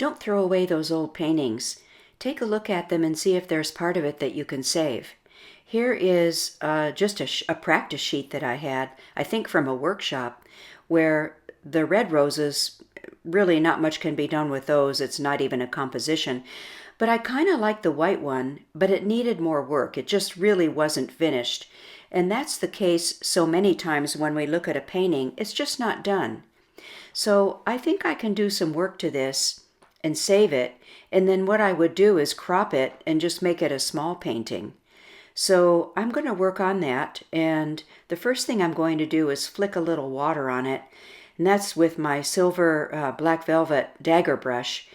Don't throw away those old paintings. Take a look at them and see if there's part of it that you can save. Here is just a practice sheet that I had, I think from a workshop, where the red roses, really not much can be done with those. It's not even a composition. But I kind of like the white one, but it needed more work. It just really wasn't finished. And that's the case so many times when we look at a painting, it's just not done. So I think I can do some work to this and save it. And then what I would do is crop it and just make it a small painting. So I'm going to work on that. And the first thing I'm going to do is flick a little water on it. And that's with my silver black velvet dagger brush.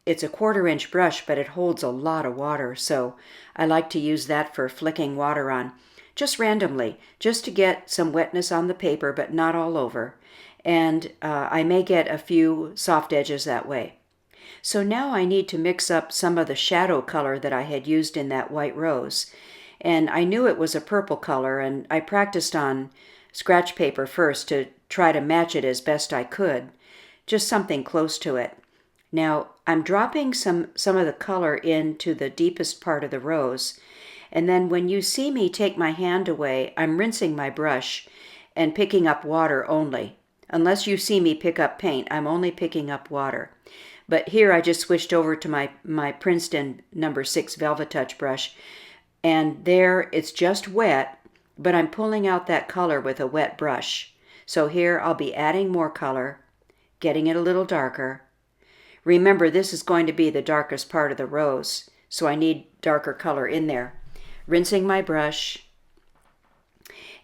It's a 1/4-inch brush, but it holds a lot of water. So I like to use that for flicking water on. Just randomly, just to get some wetness on the paper, but not all over. And I may get a few soft edges that way. So now I need to mix up some of the shadow color that I had used in that white rose. And I knew it was a purple color, and I practiced on scratch paper first to try to match it as best I could, just something close to it. Now, I'm dropping some of the color into the deepest part of the rose, and then when you see me take my hand away, I'm rinsing my brush and picking up water only. Unless you see me pick up paint, I'm only picking up water. But here I just switched over to my Princeton No. 6 Velvet Touch brush, and there it's just wet, but I'm pulling out that color with a wet brush. So here I'll be adding more color, getting it a little darker. Remember, this is going to be the darkest part of the rose, so I need darker color in there. Rinsing my brush.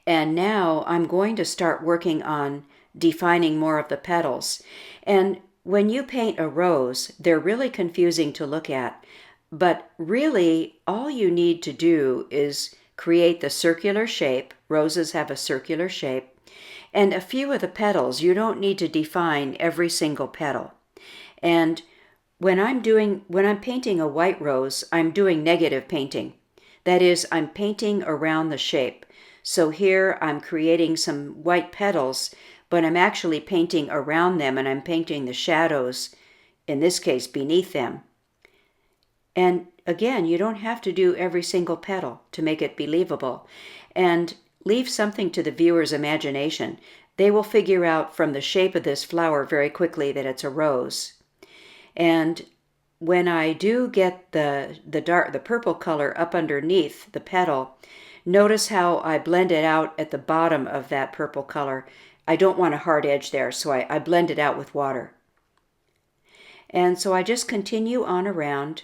And now I'm going to start working on defining more of the petals. And when you paint a rose, they're really confusing to look at. But really, all you need to do is create the circular shape. Roses have a circular shape. And a few of the petals, you don't need to define every single petal. And when I'm painting a white rose, I'm doing negative painting. That is, I'm painting around the shape. So here I'm creating some white petals, but I'm actually painting around them, and I'm painting the shadows, in this case, beneath them. And again, you don't have to do every single petal to make it believable. And leave something to the viewer's imagination. They will figure out from the shape of this flower very quickly that it's a rose. And when I do get the purple color up underneath the petal, notice how I blend it out at the bottom of that purple color. I don't want a hard edge there, so I blend it out with water. And so I just continue on around,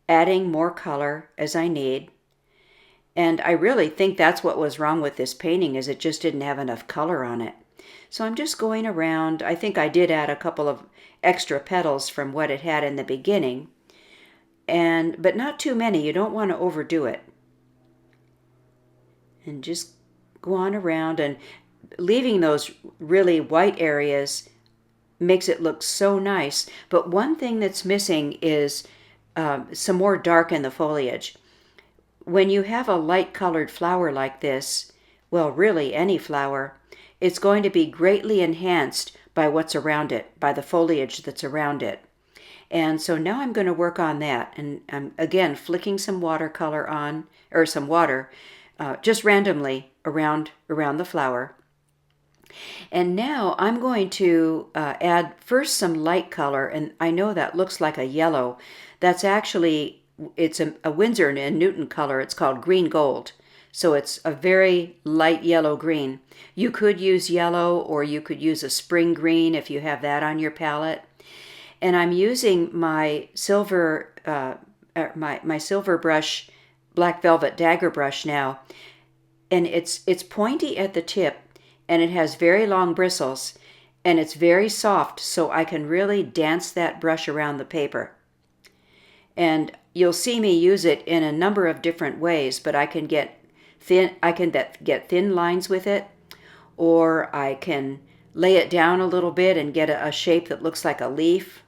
adding more color as I need. And I really think that's what was wrong with this painting, is it just didn't have enough color on it. So I'm just going around. I think I did add a couple of extra petals from what it had in the beginning, but not too many. You don't want to overdo it. And just go on around, and leaving those really white areas makes it look so nice. But one thing that's missing is some more dark in the foliage. When you have a light colored flower like this, well, really any flower, it's going to be greatly enhanced by what's around it, by the foliage that's around it. And so now I'm going to work on that. And I'm, again, flicking some watercolor on, or some water, just randomly around the flower. And now I'm going to add first some light color, and I know that looks like a yellow. That's actually, it's a Winsor and Newton color. It's called green gold. So it's a very light yellow green. You could use yellow, or you could use a spring green if you have that on your palette. And I'm using my silver my silver brush, black velvet dagger brush now, and it's pointy at the tip, and it has very long bristles, and it's very soft, so I can really dance that brush around the paper. And you'll see me use it in a number of different ways, but I can get thin lines with it, or I can lay it down a little bit and get a shape that looks like a leaf,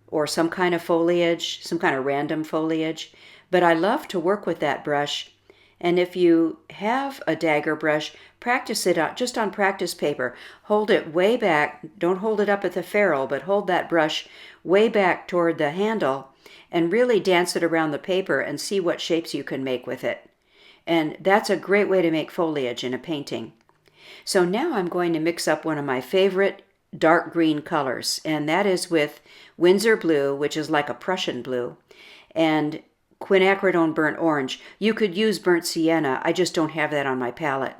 or some kind of foliage, some kind of random foliage. But I love to work with that brush, And if you have a dagger brush, practice it just on practice paper. Hold it way back. Don't hold it up at the ferrule, but hold that brush way back toward the handle and really dance it around the paper and see what shapes you can make with it. And that's a great way to make foliage in a painting. So now I'm going to mix up one of my favorite dark green colors, and that is with Winsor blue, which is like a Prussian blue, and quinacridone burnt orange. You could use burnt sienna. I just don't have that on my palette.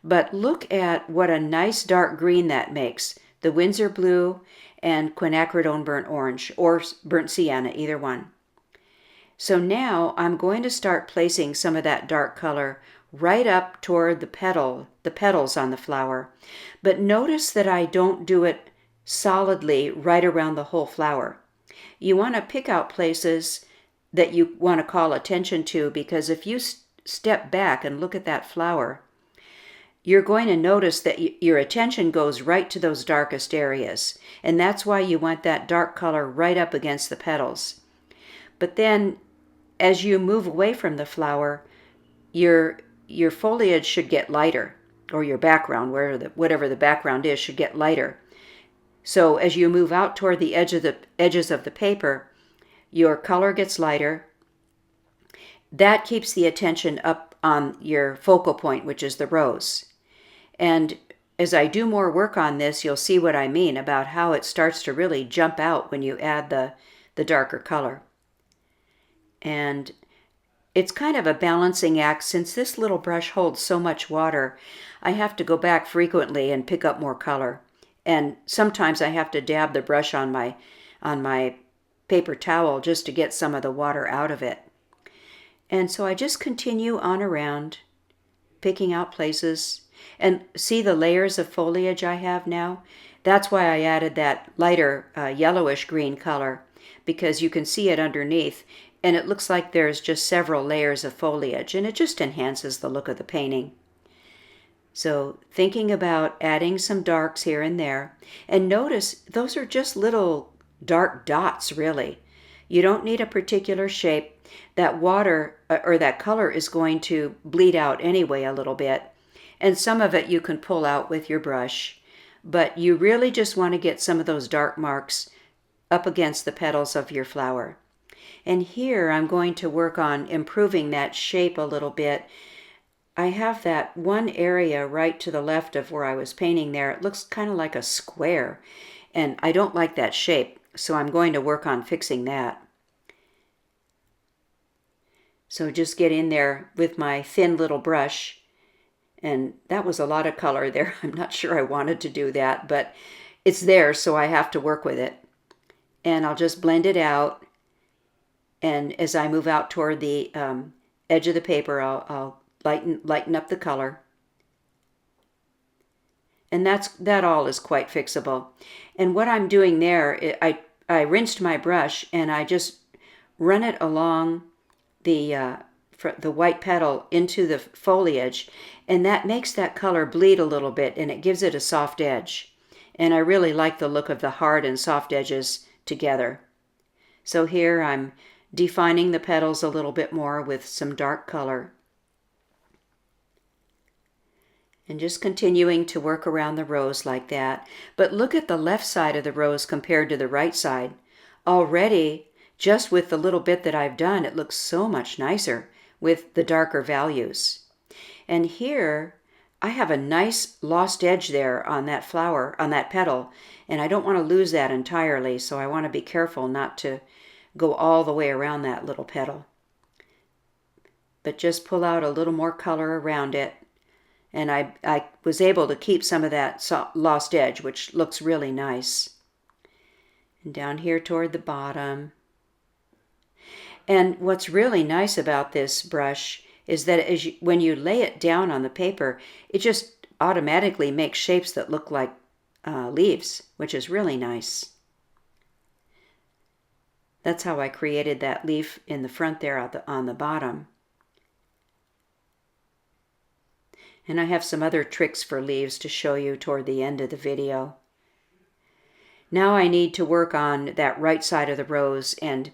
But look at what a nice dark green that makes. The Winsor blue and quinacridone burnt orange, or burnt sienna, either one. So now I'm going to start placing some of that dark color right up toward the petals on the flower. But notice that I don't do it solidly right around the whole flower. You want to pick out places that you want to call attention to, because if you step back and look at that flower, you're going to notice that your attention goes right to those darkest areas. And that's why you want that dark color right up against the petals. But then as you move away from the flower, your foliage should get lighter, or your background, whatever the background is, should get lighter. So as you move out toward the edges of the paper, your color gets lighter. That keeps the attention up on your focal point, which is the rose. And as I do more work on this, you'll see what I mean about how it starts to really jump out when you add the darker color. And it's kind of a balancing act. Since this little brush holds so much water, I have to go back frequently and pick up more color. And sometimes I have to dab the brush on my paper towel just to get some of the water out of it. And so I just continue on around, picking out places. And see the layers of foliage I have now? That's why I added that lighter yellowish green color, because you can see it underneath, and it looks like there's just several layers of foliage, and it just enhances the look of the painting. So thinking about adding some darks here and there, and notice those are just little dark dots, really. You don't need a particular shape. That water or that color is going to bleed out anyway a little bit, and some of it you can pull out with your brush, but you really just want to get some of those dark marks up against the petals of your flower. And here I'm going to work on improving that shape a little bit. I have that one area right to the left of where I was painting there. It looks kind of like a square, and I don't like that shape, so I'm going to work on fixing that. So just get in there with my thin little brush, and that was a lot of color there. I'm not sure I wanted to do that, but it's there, so I have to work with it. And I'll just blend it out. And as I move out toward the edge of the paper, I'll lighten up the color. And that all is quite fixable. And what I'm doing there, I rinsed my brush and I just run it along the white petal into the foliage, and that makes that color bleed a little bit, and it gives it a soft edge. And I really like the look of the hard and soft edges together. So here I'm defining the petals a little bit more with some dark color. And just continuing to work around the rose like that. But look at the left side of the rose compared to the right side. Already, just with the little bit that I've done, it looks so much nicer with the darker values. And here, I have a nice lost edge there on that flower, on that petal, and I don't want to lose that entirely, so I want to be careful not to go all the way around that little petal. But just pull out a little more color around it. And I was able to keep some of that lost edge, which looks really nice. And down here toward the bottom. And what's really nice about this brush is that when you lay it down on the paper, it just automatically makes shapes that look like leaves, which is really nice. That's how I created that leaf in the front there on the bottom. And I have some other tricks for leaves to show you toward the end of the video. Now I need to work on that right side of the rose, and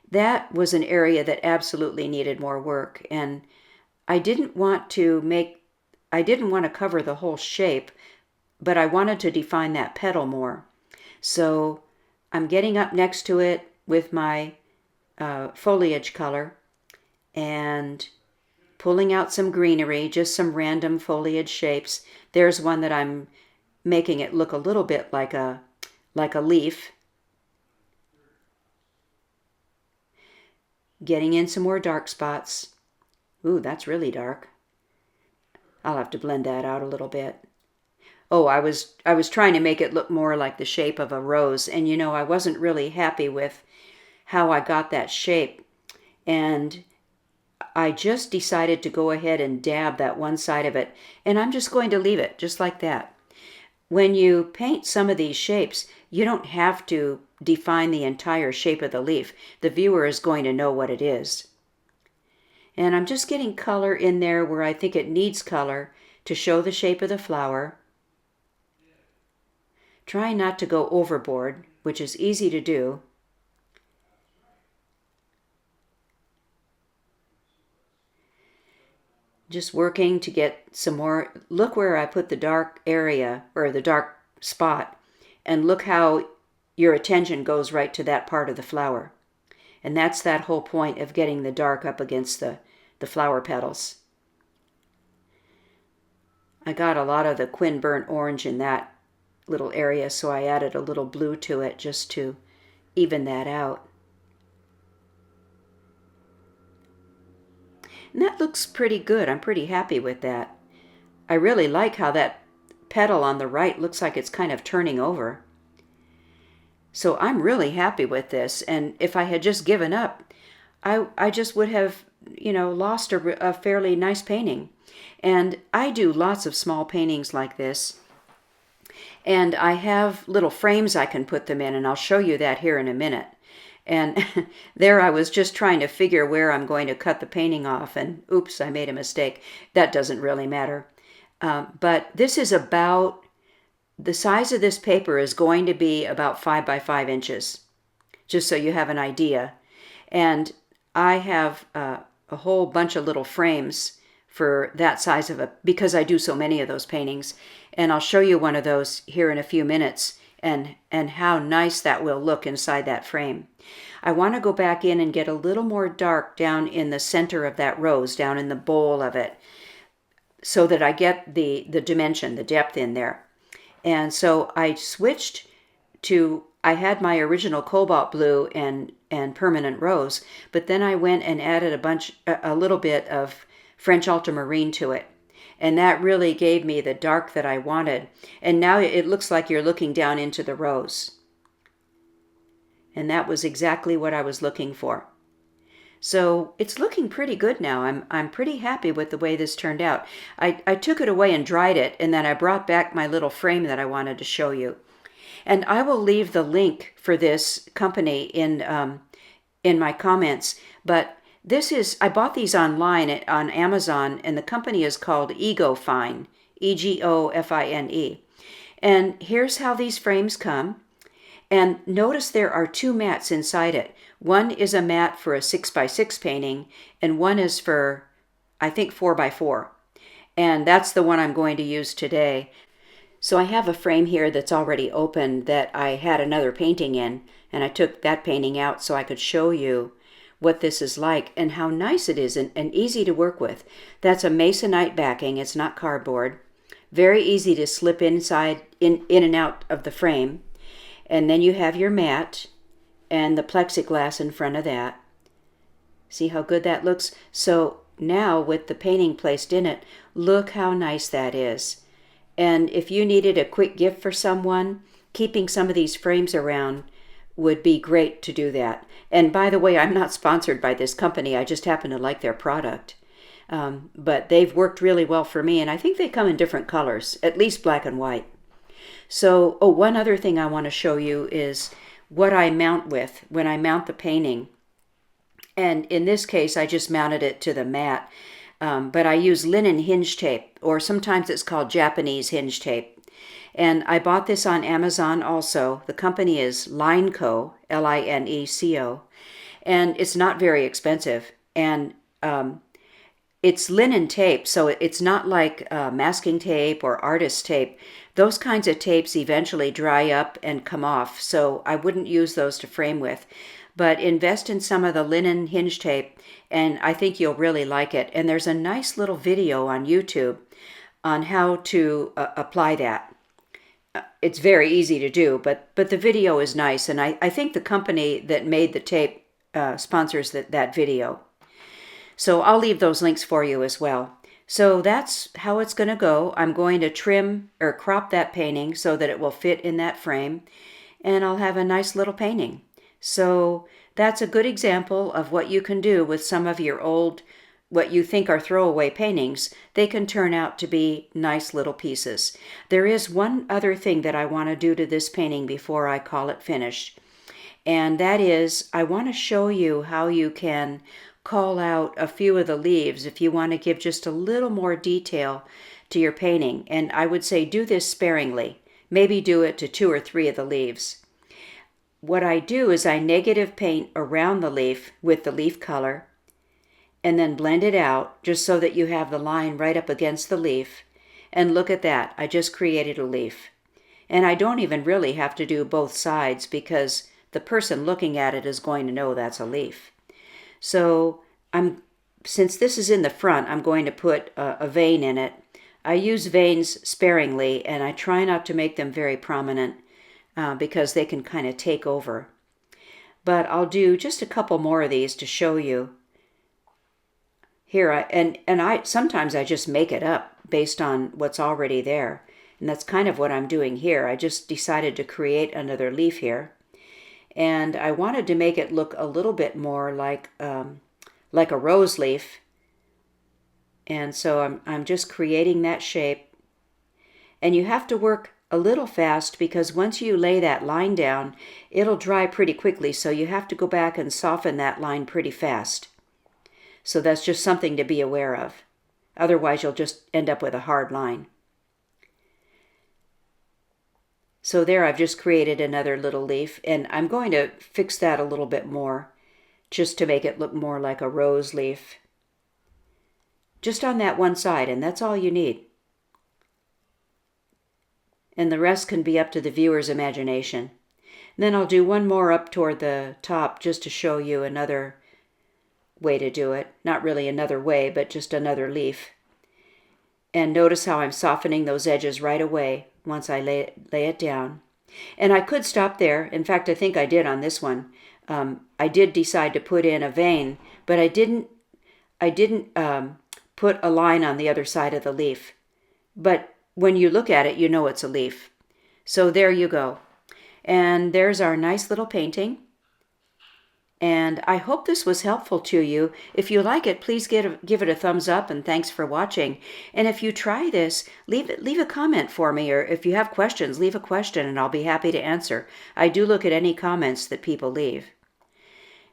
that was an area that absolutely needed more work. And I didn't want to cover the whole shape, but I wanted to define that petal more. So I'm getting up next to it with my foliage color and pulling out some greenery, just some random foliage shapes. There's one that I'm making it look a little bit like a leaf. Getting in some more dark spots. Ooh, that's really dark. I'll have to blend that out a little bit. Oh, I was trying to make it look more like the shape of a rose, and I wasn't really happy with how I got that shape. And I just decided to go ahead and dab that one side of it, and I'm just going to leave it just like that. When you paint some of these shapes, you don't have to define the entire shape of the leaf. The viewer is going to know what it is. And I'm just getting color in there where I think it needs color to show the shape of the flower. Try not to go overboard, which is easy to do. Just working to get some more. Look where I put the dark area, or the dark spot, and look how your attention goes right to that part of the flower. And that's that whole point of getting the dark up against the flower petals. I got a lot of the Quin burnt orange in that little area, so I added a little blue to it just to even that out. And that looks pretty good. I'm pretty happy with that. I really like how that petal on the right looks like it's kind of turning over. So I'm really happy with this. And if I had just given up, I just would have, lost a fairly nice painting. And I do lots of small paintings like this. And I have little frames I can put them in, and I'll show you that here in a minute. And there I was just trying to figure where I'm going to cut the painting off, and oops, I made a mistake. That doesn't really matter. But this is about, the size of this paper is going to be about 5 by 5 inches, just so you have an idea. And I have a whole bunch of little frames for that size of because I do so many of those paintings. And I'll show you one of those here in a few minutes, and how nice that will look inside that frame. I want to go back in and get a little more dark down in the center of that rose, down in the bowl of it, so that I get the dimension, the depth in there. And so I switched to, I had my original cobalt blue and permanent rose, but then I went and added a little bit of French ultramarine to it. And that really gave me the dark that I wanted. And now it looks like you're looking down into the rose. And that was exactly what I was looking for. So it's looking pretty good now. I'm pretty happy with the way this turned out. I took it away and dried it, and then I brought back my little frame that I wanted to show you. And I will leave the link for this company in my comments. But I bought these online on Amazon, and the company is called EgoFine, EGOFINE. And here's how these frames come. And notice there are 2 mats inside it. One is a mat for a 6x6 painting, and one is for, I think, 4x4. And that's the one I'm going to use today. So I have a frame here that's already open that I had another painting in, and I took that painting out so I could show you what this is like and how nice it is and easy to work with. That's a masonite backing. It's not cardboard. Very easy to slip inside, in and out of the frame. And then you have your mat and the plexiglass in front of that. See how good that looks? So now with the painting placed in it, look how nice that is. And if you needed a quick gift for someone, keeping some of these frames around would be great to do that. And by the way, I'm not sponsored by this company. I just happen to like their product. But they've worked really well for me, and I think they come in different colors, at least black and white. So, one other thing I want to show you is what I mount with when I mount the painting. And in this case, I just mounted it to the mat. But I use linen hinge tape, or sometimes it's called Japanese hinge tape. And I bought this on Amazon also. The company is Lineco, Lineco. And it's not very expensive. And It's linen tape, so it's not like masking tape or artist tape. Those kinds of tapes eventually dry up and come off, so I wouldn't use those to frame with. But invest in some of the linen hinge tape, and I think you'll really like it. And there's a nice little video on YouTube on how to apply that. It's very easy to do, but the video is nice, and I think the company that made the tape sponsors that video. So I'll leave those links for you as well. So that's how it's going to go. I'm going to trim or crop that painting so that it will fit in that frame, and I'll have a nice little painting. So that's a good example of what you can do with some of your old, what you think are throwaway paintings. They can turn out to be nice little pieces. There is one other thing that I want to do to this painting before I call it finished, and that is I want to show you how you can call out a few of the leaves if you want to give just a little more detail to your painting. And I would say do this sparingly. Maybe do it to 2 or 3 of the leaves. What I do is I negative paint around the leaf with the leaf color and then blend it out just so that you have the line right up against the leaf. And look at that, I just created a leaf. And I don't even really have to do both sides because the person looking at it is going to know that's a leaf. So since this is in the front, I'm going to put a vein in it. I use veins sparingly, and I try not to make them very prominent because they can kind of take over. But I'll do just a couple more of these to show you. Here, sometimes I just make it up based on what's already there. And that's kind of what I'm doing here. I just decided to create another leaf here. And I wanted to make it look a little bit more like a rose leaf. And so I'm just creating that shape. And you have to work a little fast because once you lay that line down, it'll dry pretty quickly. So you have to go back and soften that line pretty fast. So that's just something to be aware of. Otherwise, you'll just end up with a hard line. So there I've just created another little leaf, and I'm going to fix that a little bit more just to make it look more like a rose leaf. Just on that one side, and that's all you need. And the rest can be up to the viewer's imagination. And then I'll do one more up toward the top just to show you another way to do it. Not really another way, but just another leaf. And notice how I'm softening those edges right away once I lay it down. And I could stop there. In fact, I think I did on this one. I did decide to put in a vein, but I didn't put a line on the other side of the leaf. But when you look at it, you know it's a leaf. So there you go. And there's our nice little painting. And I hope this was helpful to you. If you like it, please give it a thumbs up, and thanks for watching. And if you try this, leave a comment for me, or if you have questions, leave a question and I'll be happy to answer. I do look at any comments that people leave.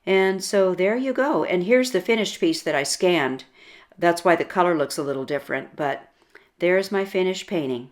And so there you go. And here's the finished piece that I scanned. That's why the color looks a little different, but there's my finished painting.